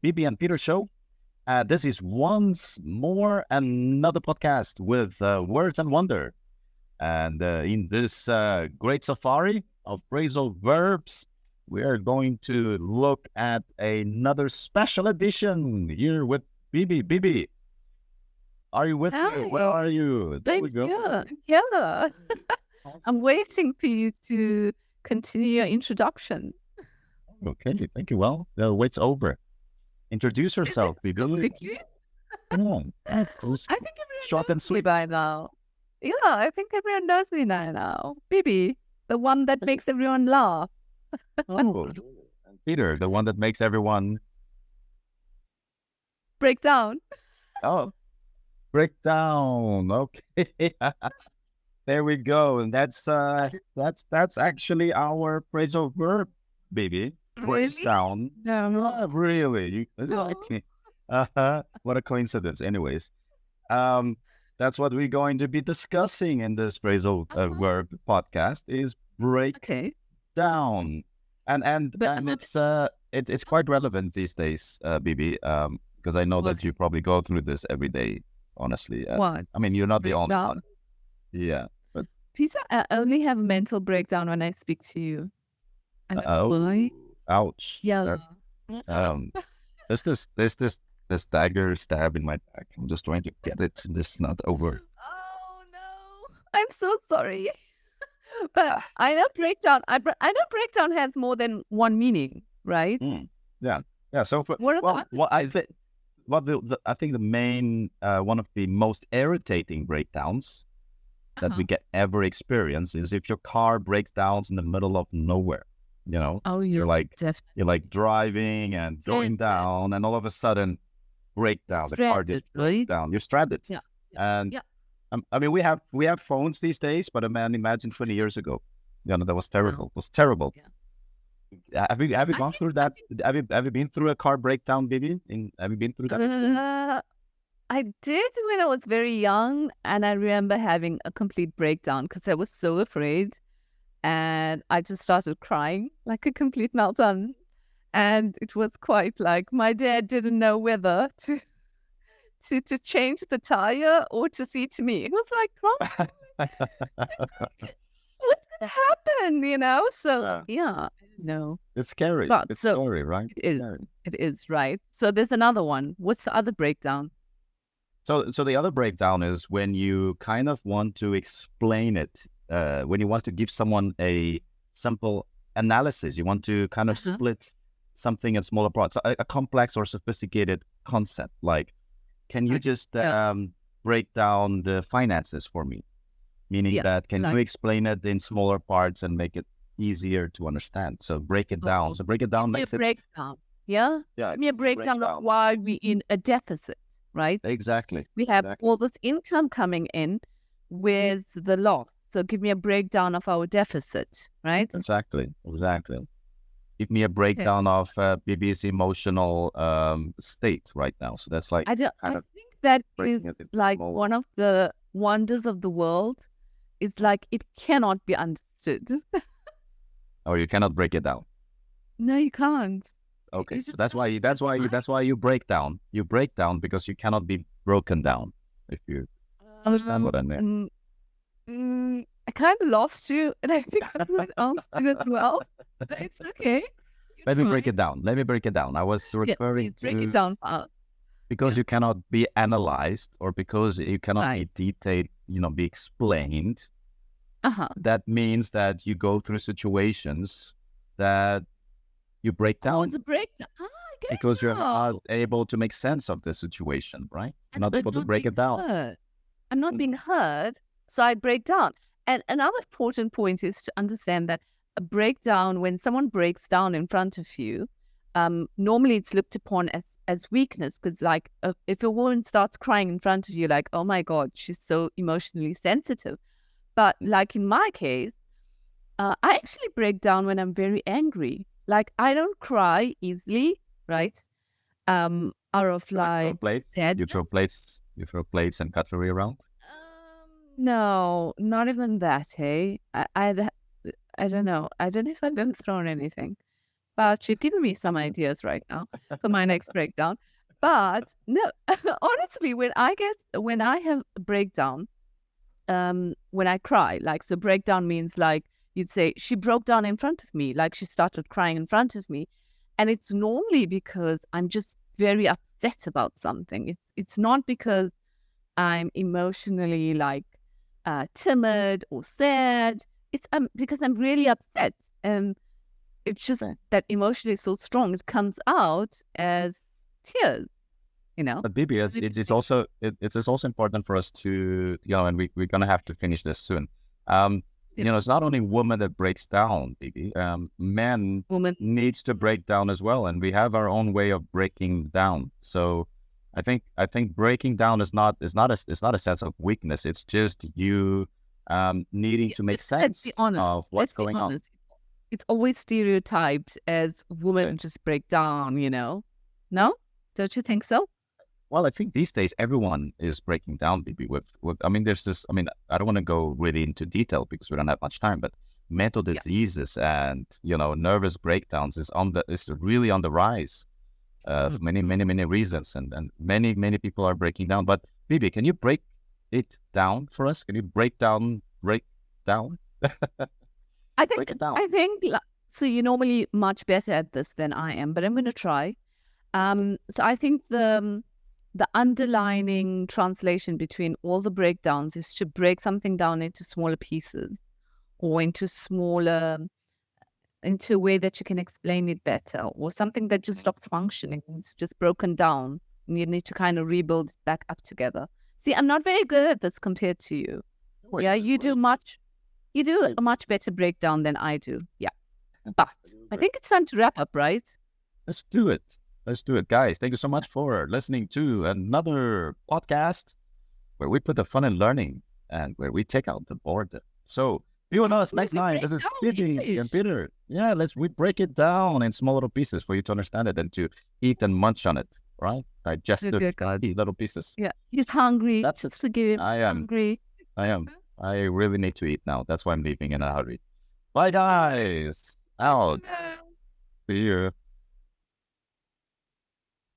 Bibi and Peter show. This is once more another podcast with words and wonder. And in this great safari of phrasal verbs, we are going to look at another special edition here with Bibi. Bibi, are you with me? Where are you? There we go. Yeah. I'm waiting for you to continue your introduction. Okay, thank you. Well, the wait's over. Introduce yourself, Bibi. Come on. I think everyone Short and knows me sweet. by now. Yeah, I think everyone knows me now. Bibi, the one that makes everyone laugh. Oh, Peter, the one that makes everyone Break down. break down. Okay, there we go. And that's actually our phrasal verb, Bibi. Break Really? down. No. Not really. No. What a coincidence. Anyways, that's what we're going to be discussing in this phrasal verb podcast is break Okay. down, and it's quite relevant these days, Bibi, because I know that you probably go through this every day. Honestly, What? I mean, you're not the only Breakdown? one. Yeah, but Peter, I only have a mental breakdown when I speak to you. I don't know why. ouch. Yeah. There's this dagger stab in my back. I'm just trying to get it. This is not over. Oh no! I'm so sorry. But I know breakdown. I know breakdown has more than one meaning, right? Yeah. So What are the I think the main one of the most irritating breakdowns that we get ever experience is if your car breaks down in the middle of nowhere. You know, Oh, you're like definitely driving and going down, and all of a sudden break down. The car just stranded, breaks right? down. You're stranded. Yeah. And Yeah. I mean, we have phones these days, but imagine 20 years ago. You know, that was terrible. It was terrible. Yeah. Have you gone through that? Have you been through a car breakdown, Bibi? Have you been through that? I did when I was very young, and I remember having a complete breakdown because I was so afraid, and I just started crying like a complete meltdown. And it was quite like my dad didn't know whether to change the tire or to see to me. It was like, what's gonna happen? You know? So yeah, no. It's scary. But It's so scary, right? it is. Scary. It is, right? So there's another one. What's the other breakdown? So the other breakdown is when you kind of want to explain it, when you want to give someone a simple analysis, you want to kind of split something in smaller parts, so a complex or sophisticated concept. Like, can you just break down the finances for me? Meaning that, can you explain it in smaller parts and make it easier to understand? So break it down. So break it down makes it... breakdown. Yeah? Give me a breakdown of why we're in a deficit, right? Exactly. We have all this income coming in with the loss. So give me a breakdown of our deficit, right? Exactly. Give me a breakdown of Bibi's emotional state right now. So that's like... I think that is like one of the wonders of the world. It's like it cannot be understood. Or you cannot break it down. No, you can't. Okay, so that's why you break down. You break down because you cannot be broken down. If you understand what I mean. I kind of lost you, and I think everyone else did as well. But it's okay. Let me break it down. I was referring to... break it down fast. Because you cannot be analyzed, or because you cannot be detailed, be explained. That means that you go through situations that you break down. Oh, it's a breakdown. I get it because you're now. not able to make sense of the situation, right? You're not I'm able to not break being it down. heard. I'm not being heard, so I break down. And another important point is to understand that a breakdown, when someone breaks down in front of you, normally it's looked upon as weakness, because like if a woman starts crying in front of you, like, oh my God, she's so emotionally sensitive. But like in my case, I actually break down when I'm very angry. Like I don't cry easily, right? Out of like sadness. You throw plates and cutlery around? No, not even that, hey? I don't know. I don't know if I've ever thrown anything. but you've given me some ideas right now for my next breakdown. But no, honestly, when I have a breakdown, when I cry, like, so breakdown means, like, you'd say she broke down in front of me, like she started crying in front of me. And it's normally because I'm just very upset about something. It's not because I'm emotionally, like, timid or sad. It's because I'm really upset. And it's just that emotion is so strong. It comes out as tears, you know? But Bibi, it's also important for us to, and we're gonna have to finish this soon. It's not only women that breaks down, Bibi. Men needs to break down as well, and we have our own way of breaking down. So I think breaking down is not a sense of weakness. It's just you needing to make sense of what's going on. It's always stereotyped as women just break down, No? Don't you think so? Well, I think these days everyone is breaking down, Bibi. There's this. I don't want to go really into detail because we don't have much time. But mental diseases and nervous breakdowns is really on the rise. For many reasons, and many people are breaking down. But Bibi, can you break it down for us? Can you break down? I think so. You're normally much better at this than I am, but I'm going to try. So I think the underlining translation between all the breakdowns is to break something down into smaller pieces, or into a way that you can explain it better, or something that just stops functioning. It's just broken down and you need to kind of rebuild it back up together. See, I'm not very good at this compared to you. You do a much better breakdown than I do. Yeah. But I think it's time to wrap up, right? Let's do it. Guys. Thank you so much for listening to another podcast where we put the fun in learning and where we take out the boredom. So be with us next time. This is Bibi and Peter. Yeah, we break it down in small little pieces for you to understand it and to eat and munch on it, right? Digest it, little pieces. Yeah, he's hungry. Just forgive him. I am hungry. I am. I really need to eat now. That's why I'm leaving in a hurry. Bye, guys. Out. See you.